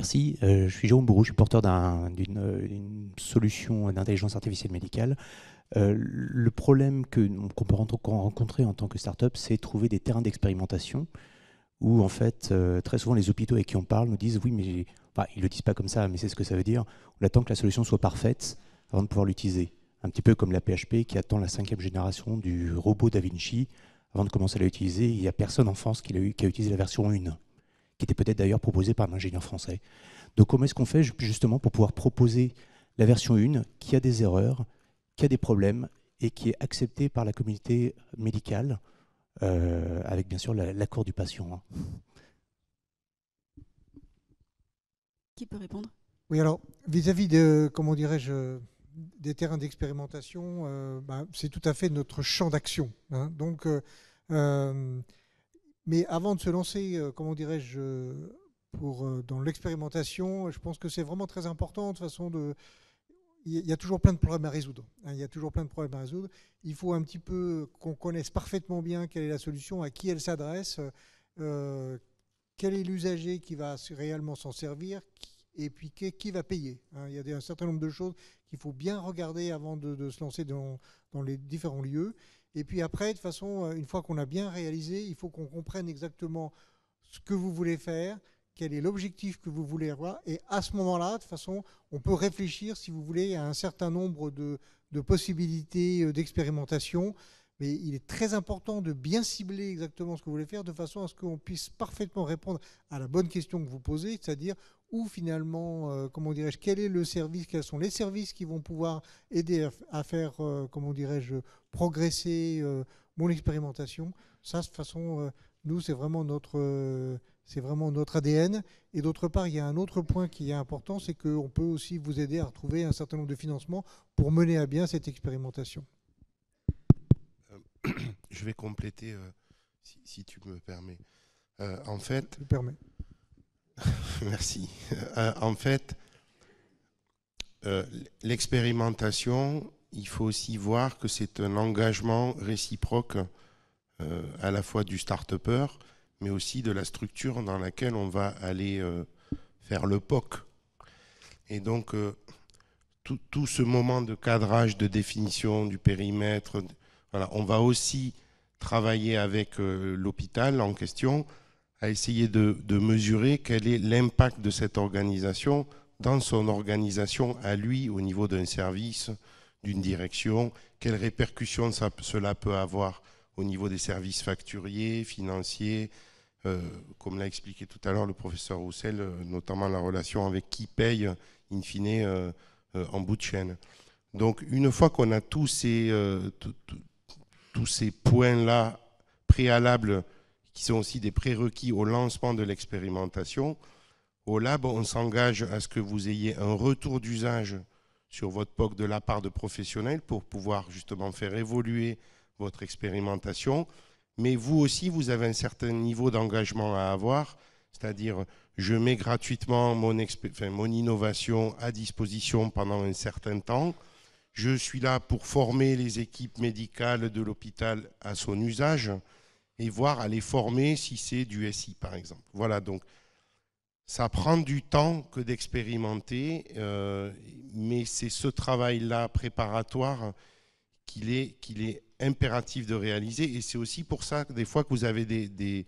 Merci. Je suis Jérôme Bourreau, je suis porteur d'une solution d'intelligence artificielle médicale. Le problème qu'on peut rencontrer en tant que start-up, c'est trouver des terrains d'expérimentation où, en fait, très souvent, les hôpitaux avec qui on parle nous disent oui, mais enfin, ils ne le disent pas comme ça, mais c'est ce que ça veut dire. On attend que la solution soit parfaite avant de pouvoir l'utiliser. Un petit peu comme la PHP qui attend la 5e génération du robot Da Vinci avant de commencer à l'utiliser. Il n'y a personne en France qui a utilisé la version 1, qui était peut-être d'ailleurs proposée par un ingénieur français. Donc comment est-ce qu'on fait justement pour pouvoir proposer la version 1 qui a des erreurs, qui a des problèmes et qui est acceptée par la communauté médicale, avec bien sûr l'accord du patient. Qui peut répondre? Oui, alors vis-à-vis de, comment dirais-je, des terrains d'expérimentation, c'est tout à fait notre champ d'action. Hein. Donc, mais avant de se lancer, comment dirais-je, dans l'expérimentation, je pense que c'est vraiment très important de façon de... Il y a toujours plein de problèmes à résoudre. Hein, il y a toujours plein de problèmes à résoudre. Il faut un petit peu qu'on connaisse parfaitement bien quelle est la solution, à qui elle s'adresse, quel est l'usager qui va réellement s'en servir, et puis qui va payer. Hein. Il y a un certain nombre de choses qu'il faut bien regarder avant de se lancer dans les différents lieux. Et puis après, de toute façon, une fois qu'on a bien réalisé, il faut qu'on comprenne exactement ce que vous voulez faire, quel est l'objectif que vous voulez avoir. Et à ce moment-là, de toute façon, on peut réfléchir, si vous voulez, à un certain nombre de possibilités d'expérimentation. Mais il est très important de bien cibler exactement ce que vous voulez faire, de façon à ce qu'on puisse parfaitement répondre à la bonne question que vous posez, c'est-à-dire où finalement, comment dirais-je, quel est le service, quels sont les services qui vont pouvoir aider à faire, comment dirais-je, progresser mon expérimentation. Ça, de toute façon, nous, c'est vraiment notre ADN. Et d'autre part, il y a un autre point qui est important, c'est qu'on peut aussi vous aider à retrouver un certain nombre de financements pour mener à bien cette expérimentation. Je vais compléter, si tu me permets. En fait, je me permets. Merci. En fait, l'expérimentation, il faut aussi voir que c'est un engagement réciproque à la fois du start-upper, mais aussi de la structure dans laquelle on va aller faire le POC. Et donc, tout ce moment de cadrage, de définition du périmètre, voilà, on va aussi travailler avec l'hôpital en question à essayer de mesurer quel est l'impact de cette organisation dans son organisation à lui au niveau d'un service, d'une direction, quelles répercussions cela peut avoir au niveau des services facturiers, financiers, comme l'a expliqué tout à l'heure le professeur Roussel, notamment la relation avec qui paye in fine en bout de chaîne. Donc une fois qu'on a tous ces points-là préalables qui sont aussi des prérequis au lancement de l'expérimentation, au lab, on s'engage à ce que vous ayez un retour d'usage sur votre POC de la part de professionnels pour pouvoir justement faire évoluer votre expérimentation. Mais vous aussi, vous avez un certain niveau d'engagement à avoir, c'est-à-dire je mets gratuitement mon innovation à disposition pendant un certain temps. Je suis là pour former les équipes médicales de l'hôpital à son usage et voir à les former si c'est du SI, par exemple. Voilà, donc ça prend du temps que d'expérimenter, mais c'est ce travail-là préparatoire qu'il est impératif de réaliser. Et c'est aussi pour ça que des fois que vous avez des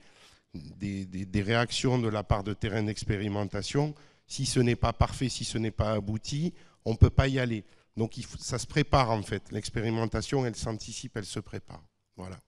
réactions de la part de terrain d'expérimentation, si ce n'est pas parfait, si ce n'est pas abouti, on ne peut pas y aller. Donc ça se prépare en fait. L'expérimentation, elle s'anticipe, elle se prépare. Voilà.